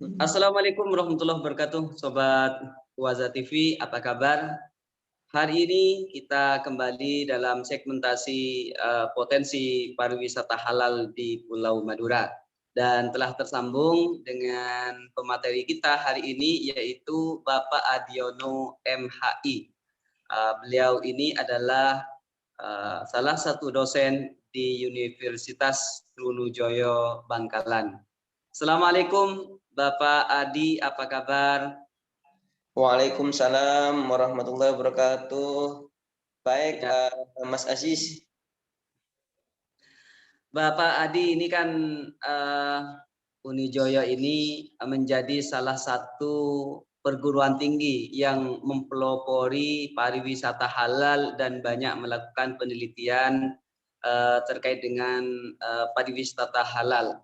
Assalamualaikum warahmatullahi wabarakatuh, Sobat Waza TV, apa kabar? Hari ini kita kembali dalam segmentasi potensi pariwisata halal di Pulau Madura dan telah tersambung dengan pemateri kita hari ini yaitu Bapak Adiono MHI. Beliau ini adalah salah satu dosen di Universitas Trunojoyo Bangkalan. Assalamualaikum Bapak Adi, apa kabar? Waalaikumsalam warahmatullahi wabarakatuh. Baik, Ya, Mas Aziz. Bapak Adi ini kan Unijoyo ini menjadi salah satu perguruan tinggi yang mempelopori pariwisata halal dan banyak melakukan penelitian terkait dengan pariwisata halal.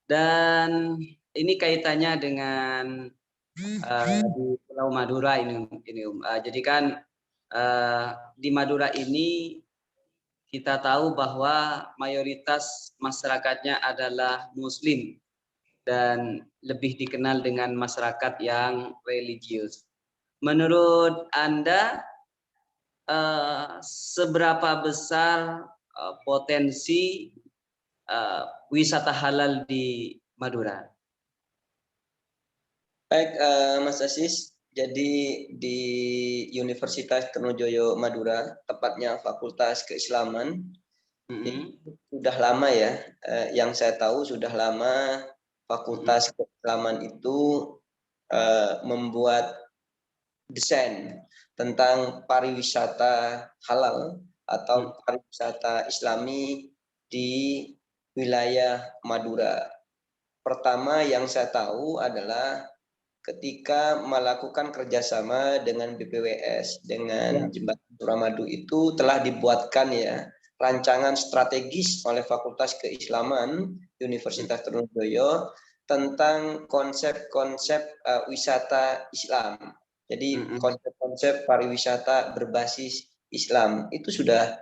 Dan ini kaitannya dengan di Pulau Madura ini. Jadi kan di Madura ini kita tahu bahwa mayoritas masyarakatnya adalah Muslim dan lebih dikenal dengan masyarakat yang religius. Menurut Anda, seberapa besar potensi wisata halal di Madura? Baik, Mas Aziz. Jadi di Universitas Trunojoyo Madura, tepatnya Fakultas Keislaman, itu sudah lama ya. Yang saya tahu sudah lama Fakultas Keislaman itu membuat desain tentang pariwisata halal atau pariwisata Islami di wilayah Madura. Pertama yang saya tahu adalah ketika melakukan kerjasama dengan BPWS, dengan Jembatan Suramadu itu telah dibuatkan ya rancangan strategis oleh Fakultas Keislaman Universitas Trunojoyo tentang konsep-konsep wisata Islam. Jadi konsep-konsep pariwisata berbasis Islam itu sudah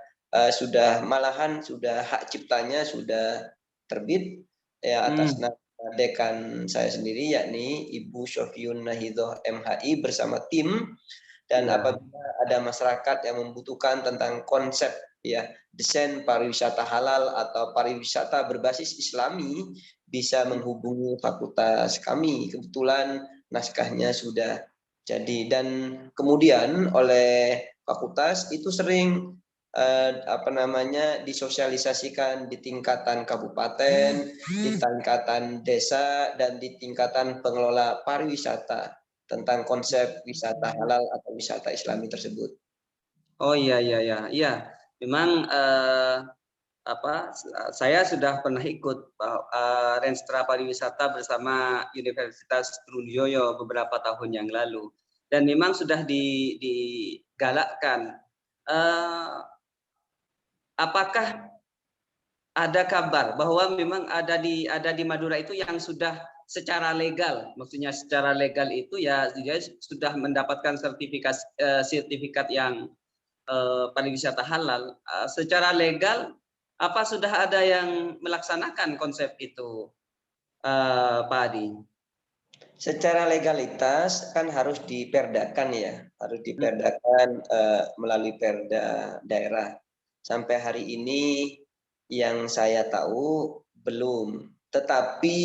malahan sudah hak ciptanya sudah terbit ya atas nama dekan saya sendiri yakni Ibu Syofiun Nahidoh MHI bersama tim. Dan apabila ada masyarakat yang membutuhkan tentang konsep ya desain pariwisata halal atau pariwisata berbasis Islami bisa menghubungi fakultas kami. Kebetulan naskahnya sudah jadi dan kemudian oleh fakultas itu sering disosialisasikan di tingkatan kabupaten, di tingkatan desa, dan di tingkatan pengelola pariwisata tentang konsep wisata halal atau wisata Islami tersebut. Oh iya. Memang saya sudah pernah ikut Renstra Pariwisata bersama Universitas Trunojoyo beberapa tahun yang lalu dan memang sudah digalakkan. Apakah ada kabar bahwa memang ada di Madura itu yang sudah secara legal, maksudnya secara legal itu ya dia sudah mendapatkan sertifikat yang pariwisata halal. Secara legal apa sudah ada yang melaksanakan konsep itu, Pak Adi? Secara legalitas kan harus diperdakan ya, harus diperdakan melalui perda daerah. Sampai hari ini yang saya tahu belum, tetapi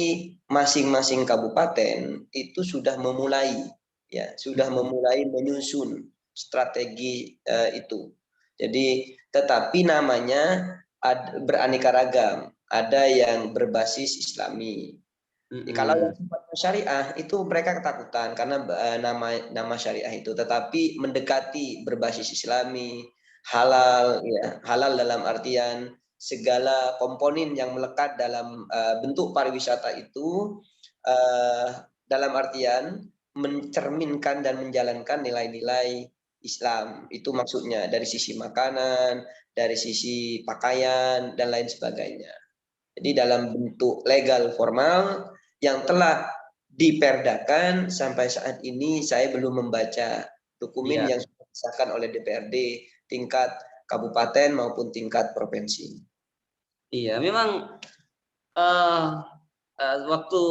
masing-masing kabupaten itu sudah memulai ya, sudah memulai menyusun strategi itu. Jadi tetapi namanya beraneka ragam, ada yang berbasis Islami. Kalau yang sifatnya syariah itu mereka ketakutan karena nama syariah itu, tetapi mendekati berbasis Islami, halal ya, halal dalam artian segala komponen yang melekat dalam bentuk pariwisata itu dalam artian mencerminkan dan menjalankan nilai-nilai Islam. Itu maksudnya dari sisi makanan, dari sisi pakaian dan lain sebagainya. Jadi dalam bentuk legal formal yang telah diperdakan sampai saat ini saya belum membaca dokumen yang sudah disahkan oleh DPRD tingkat kabupaten maupun tingkat provinsi. Iya, memang waktu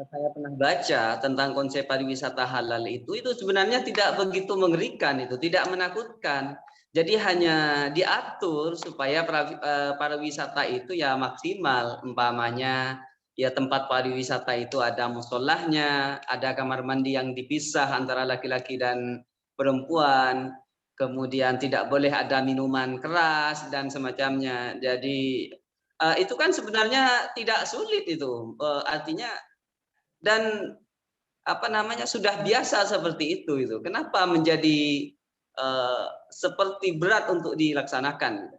saya pernah baca tentang konsep pariwisata halal itu sebenarnya tidak begitu mengerikan, itu tidak menakutkan. Jadi hanya diatur supaya pariwisata itu ya maksimal, umpamanya ya tempat pariwisata itu ada musolahnya, ada kamar mandi yang dipisah antara laki-laki dan perempuan, kemudian tidak boleh ada minuman keras dan semacamnya. Jadi itu kan sebenarnya tidak sulit itu, artinya, dan apa namanya, sudah biasa seperti itu. Kenapa menjadi seperti berat untuk dilaksanakan?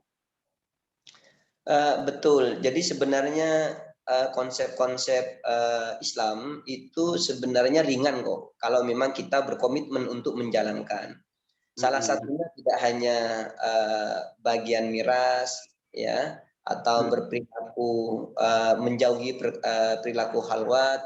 Betul. Jadi sebenarnya konsep-konsep Islam itu sebenarnya ringan kok. Kalau memang kita berkomitmen untuk menjalankan. Salah satunya tidak hanya bagian miras, ya, atau berperilaku menjauhi perilaku halwat,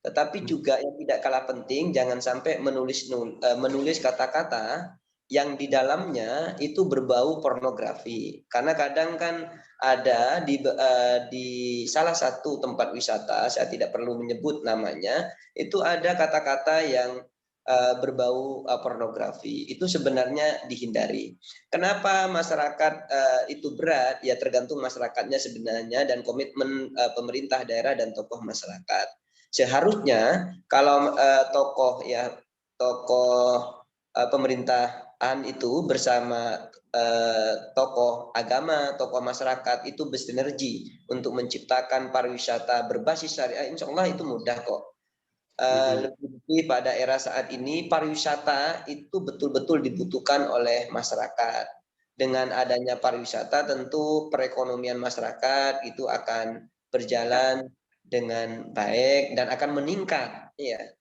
tetapi juga yang tidak kalah penting, jangan sampai menulis kata-kata yang di dalamnya itu berbau pornografi. Karena kadang kan ada di salah satu tempat wisata, saya tidak perlu menyebut namanya, itu ada kata-kata yang berbau pornografi. Itu sebenarnya dihindari. Kenapa masyarakat itu berat? Ya tergantung masyarakatnya sebenarnya dan komitmen pemerintah daerah dan tokoh masyarakat. Seharusnya kalau tokoh pemerintahan itu bersama tokoh agama, tokoh masyarakat itu bersinergi untuk menciptakan pariwisata berbasis syariah, insya Allah itu mudah kok. Lebih pada era saat ini pariwisata itu betul-betul dibutuhkan oleh masyarakat. Dengan adanya pariwisata tentu perekonomian masyarakat itu akan berjalan dengan baik dan akan meningkat. Iya.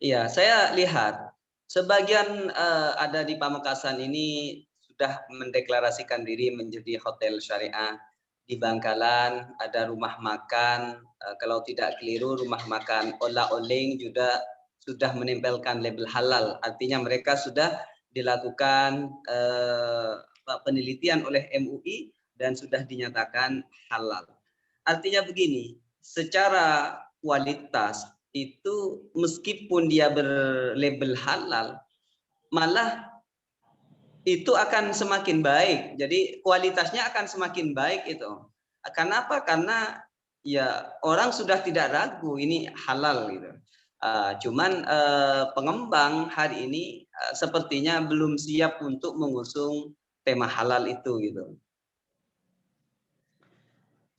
Iya, saya lihat sebagian ada di Pamekasan ini sudah mendeklarasikan diri menjadi hotel syariah. Di Bangkalan ada rumah makan, kalau tidak keliru rumah makan Ola Oling juga sudah menempelkan label halal. Artinya mereka sudah dilakukan penelitian oleh MUI dan sudah dinyatakan halal. Artinya begini, secara kualitas itu meskipun dia berlabel halal, malah itu akan semakin baik. Jadi kualitasnya akan semakin baik itu. Kenapa? Karena ya orang sudah tidak ragu ini halal gitu. Cuman pengembang hari ini sepertinya belum siap untuk mengusung tema halal itu gitu.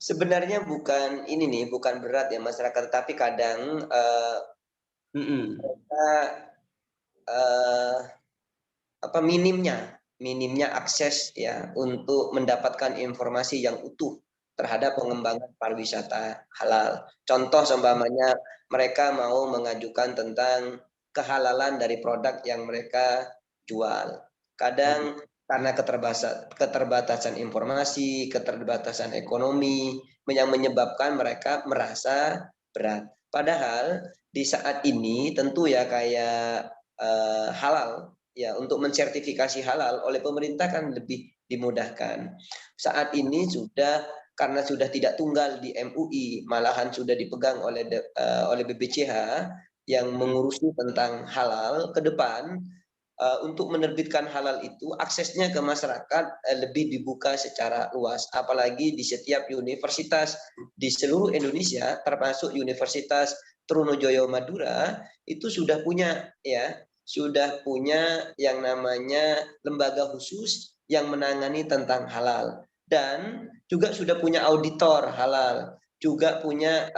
Sebenarnya bukan ini nih, bukan berat ya masyarakat, tetapi kadang mereka minimnya akses ya untuk mendapatkan informasi yang utuh terhadap pengembangan pariwisata halal. Contoh seumpamanya mereka mau mengajukan tentang kehalalan dari produk yang mereka jual. Kadang karena keterbatasan informasi, keterbatasan ekonomi yang menyebabkan mereka merasa berat. Padahal di saat ini tentu ya kayak halal ya, untuk mensertifikasi halal oleh pemerintah kan lebih dimudahkan. Saat ini karena sudah tidak tunggal di MUI, malahan sudah dipegang oleh BPCH yang mengurusi tentang halal. Ke depan untuk menerbitkan halal itu aksesnya ke masyarakat lebih dibuka secara luas, apalagi di setiap universitas di seluruh Indonesia termasuk Universitas Trunojoyo Madura itu sudah punya yang namanya lembaga khusus yang menangani tentang halal, dan juga sudah punya auditor halal, juga punya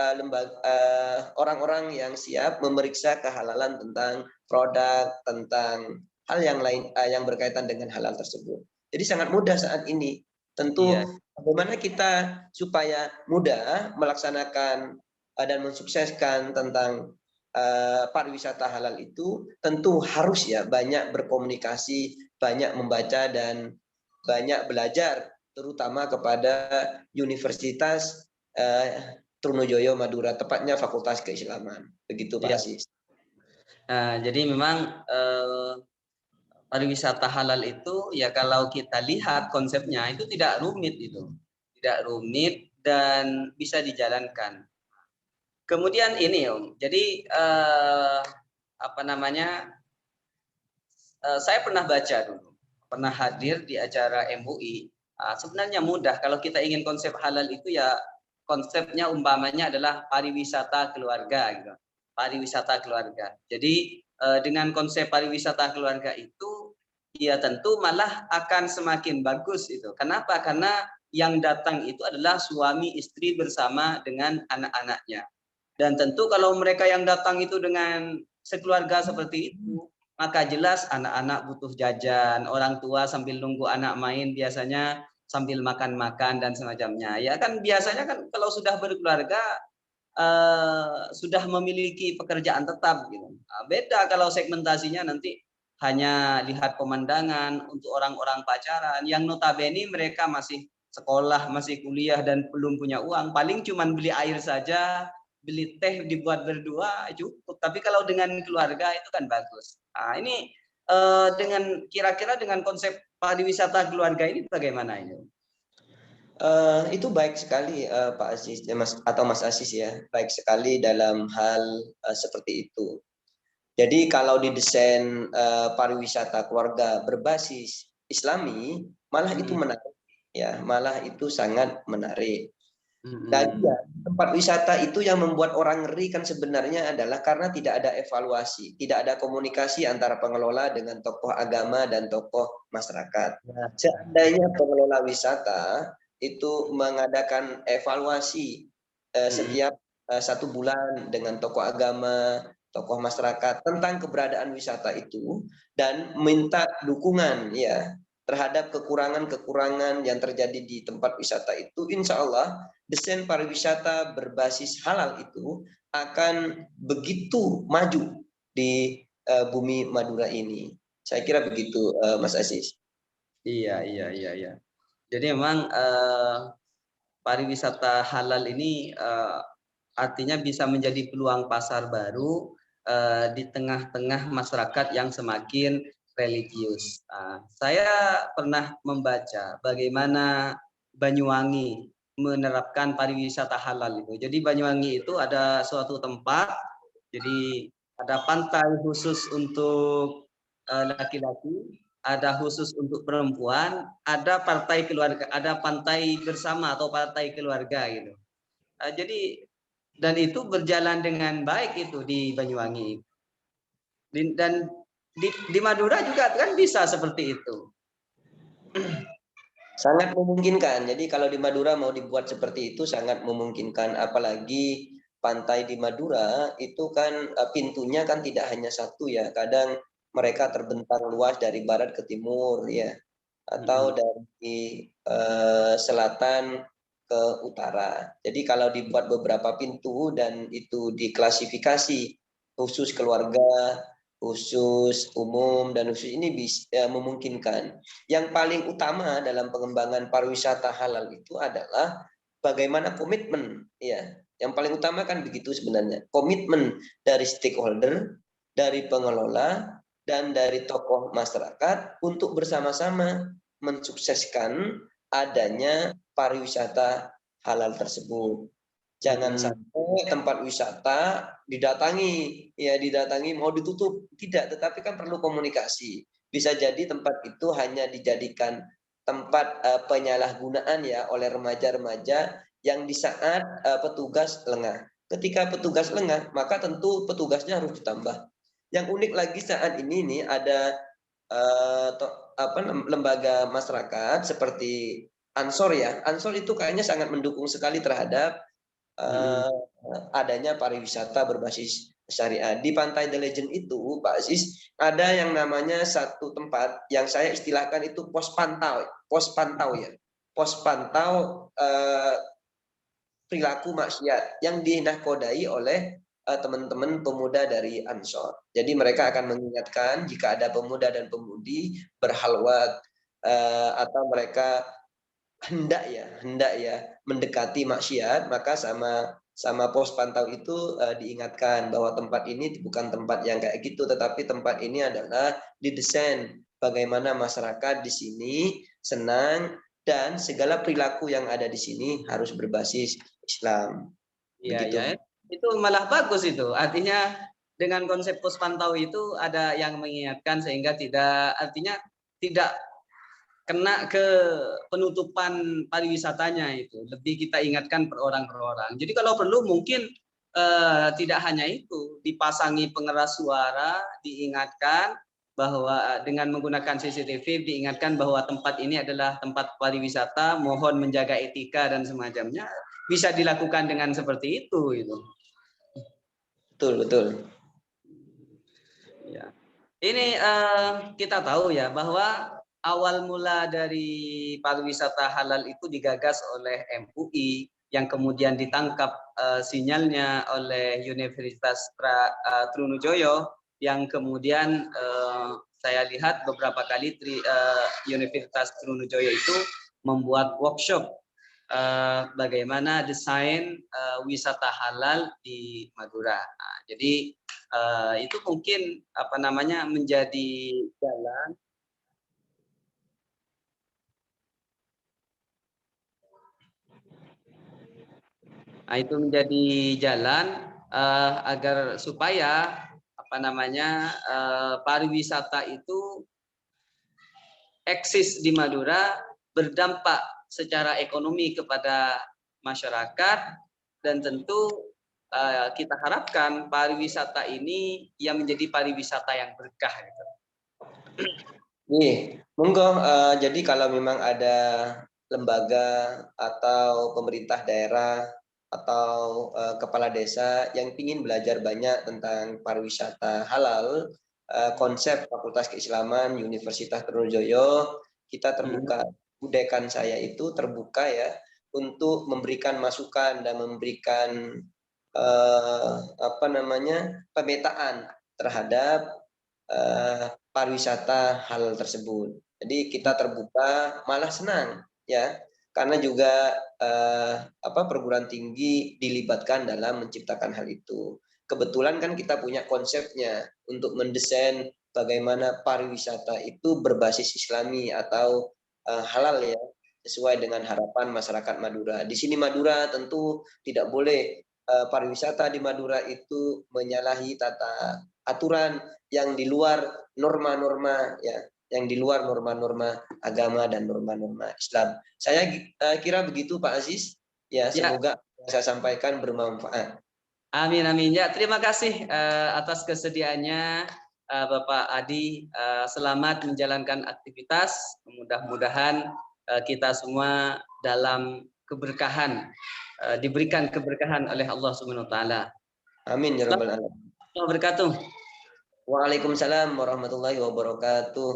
orang-orang yang siap memeriksa kehalalan tentang produk, tentang hal yang lain yang berkaitan dengan halal tersebut. Jadi sangat mudah saat ini. Tentu bagaimana kita supaya mudah melaksanakan dan mensukseskan tentang pariwisata halal itu tentu harus ya banyak berkomunikasi, banyak membaca dan banyak belajar, terutama kepada Universitas Trunojoyo Madura, tepatnya Fakultas Keislaman. Begitu Pak Aziz. Jadi memang pariwisata halal itu ya kalau kita lihat konsepnya itu tidak rumit itu. Tidak rumit dan bisa dijalankan. Kemudian ini Om, jadi apa namanya? Saya pernah baca dulu, pernah hadir di acara MUI. Sebenarnya mudah kalau kita ingin konsep halal itu ya konsepnya umpamanya adalah pariwisata keluarga gitu. Pariwisata keluarga. Jadi dengan konsep pariwisata keluarga itu ya tentu malah akan semakin bagus itu. Kenapa? Karena yang datang itu adalah suami istri bersama dengan anak-anaknya. Dan tentu kalau mereka yang datang itu dengan sekeluarga seperti itu, maka jelas anak-anak butuh jajan, orang tua sambil nunggu anak main biasanya sambil makan-makan dan semacamnya. Ya kan biasanya kan kalau sudah berkeluarga sudah memiliki pekerjaan tetap gitu. Beda kalau segmentasinya nanti hanya lihat pemandangan untuk orang-orang pacaran yang notabene mereka masih sekolah, masih kuliah dan belum punya uang, paling cuman beli air saja, beli teh dibuat berdua cukup. Tapi kalau dengan keluarga itu kan bagus. Ini dengan kira-kira dengan konsep pariwisata keluarga ini bagaimana ini? Itu baik sekali Pak Aziz Mas atau Mas Aziz ya, baik sekali dalam hal seperti itu. Jadi kalau didesain pariwisata keluarga berbasis Islami, malah itu menarik ya, malah itu sangat menarik. Dan ya, tempat wisata itu yang membuat orang ngeri kan sebenarnya adalah karena tidak ada evaluasi, tidak ada komunikasi antara pengelola dengan tokoh agama dan tokoh masyarakat. Seandainya pengelola wisata itu mengadakan evaluasi setiap 1 bulan dengan tokoh agama, tokoh masyarakat tentang keberadaan wisata itu dan minta dukungan ya terhadap kekurangan-kekurangan yang terjadi di tempat wisata itu, insya Allah desain pariwisata berbasis halal itu akan begitu maju di bumi Madura ini. Saya kira begitu, Mas Aziz. Iya. Jadi memang pariwisata halal ini artinya bisa menjadi peluang pasar baru di tengah-tengah masyarakat yang semakin religius. Saya pernah membaca bagaimana Banyuwangi menerapkan pariwisata halal itu. Jadi Banyuwangi itu ada suatu tempat, jadi ada pantai khusus untuk laki-laki, ada khusus untuk perempuan, ada partai keluarga, ada pantai bersama atau partai keluarga gitu. Jadi dan itu berjalan dengan baik itu di Banyuwangi. Dan di Madura juga kan bisa seperti itu. Sangat memungkinkan. Jadi kalau di Madura mau dibuat seperti itu sangat memungkinkan. Apalagi pantai di Madura itu kan pintunya kan tidak hanya satu ya. Kadang mereka terbentang luas dari barat ke timur ya, atau dari selatan ke utara. Jadi kalau dibuat beberapa pintu dan itu diklasifikasi khusus keluarga, khusus umum dan khusus ini bisa memungkinkan. Yang paling utama dalam pengembangan pariwisata halal itu adalah bagaimana komitmen ya. Yang paling utama kan begitu sebenarnya. Komitmen dari stakeholder, dari pengelola dan dari tokoh masyarakat untuk bersama-sama mensukseskan adanya pariwisata halal tersebut. Jangan sampai tempat wisata didatangi mau ditutup, tidak, tetapi kan perlu komunikasi. Bisa jadi tempat itu hanya dijadikan tempat penyalahgunaan ya oleh remaja-remaja yang di saat petugas lengah. Ketika petugas lengah, maka tentu petugasnya harus ditambah. Yang unik lagi saat ini nih ada lembaga masyarakat seperti Ansor ya. Ansor itu kayaknya sangat mendukung sekali terhadap adanya pariwisata berbasis syariah. Di Pantai The Legend itu, Pak Aziz, ada yang namanya satu tempat yang saya istilahkan itu pos pantau ya. Pos pantau perilaku maksiat yang dinakodai oleh teman-teman pemuda dari Ansor. Jadi mereka akan mengingatkan jika ada pemuda dan pemudi berhalwat atau mereka hendak ya mendekati maksiat, maka sama pos pantau itu diingatkan bahwa tempat ini bukan tempat yang kayak gitu, tetapi tempat ini adalah didesain bagaimana masyarakat di sini senang dan segala perilaku yang ada di sini harus berbasis Islam. Iya, Begitu. ya. Itu malah bagus itu. Artinya dengan konsep pos pantau itu ada yang mengingatkan sehingga artinya tidak kena ke penutupan pariwisatanya itu. Lebih kita ingatkan per orang. Jadi kalau perlu mungkin tidak hanya itu, dipasangi pengeras suara, diingatkan bahwa dengan menggunakan CCTV diingatkan bahwa tempat ini adalah tempat pariwisata, mohon menjaga etika dan semacamnya. Bisa dilakukan dengan seperti itu gitu. Betul. Ya. Ini kita tahu ya bahwa awal mula dari pariwisata halal itu digagas oleh MUI yang kemudian ditangkap sinyalnya oleh Universitas Trunojoyo yang kemudian saya lihat beberapa kali Universitas Trunojoyo itu membuat workshop bagaimana desain wisata halal di Madura. Nah, jadi itu mungkin menjadi jalan. Nah, itu menjadi jalan agar supaya pariwisata itu eksis di Madura, berdampak secara ekonomi kepada masyarakat, dan tentu kita harapkan pariwisata ini yang menjadi pariwisata yang berkah gitu. Nih, monggo. Jadi kalau memang ada lembaga atau pemerintah daerah atau kepala desa yang ingin belajar banyak tentang pariwisata halal, konsep Fakultas Keislaman Universitas Trunojoyo, kita terbuka. Budekan saya itu terbuka ya untuk memberikan masukan dan memberikan pemetaan terhadap pariwisata halal tersebut. Jadi kita terbuka, malah senang ya, karena juga perguruan tinggi dilibatkan dalam menciptakan hal itu. Kebetulan kan kita punya konsepnya untuk mendesain bagaimana pariwisata itu berbasis Islami atau halal ya, sesuai dengan harapan masyarakat Madura. Di sini Madura tentu tidak boleh pariwisata di Madura itu menyalahi tata aturan yang di luar norma-norma ya, yang di luar norma-norma agama dan norma-norma Islam. Saya kira begitu Pak Aziz. Ya, semoga yang saya sampaikan bermanfaat. Amin amin. Ya, terima kasih atas kesediaannya Bapak Adi. Selamat menjalankan aktivitas. Mudah-mudahan kita semua dalam keberkahan, diberikan keberkahan oleh Allah Subhanahu wa taala. Amin ya rabbal alamin. Assalamualaikum warahmatullahi wabarakatuh. Waalaikumsalam warahmatullahi wabarakatuh.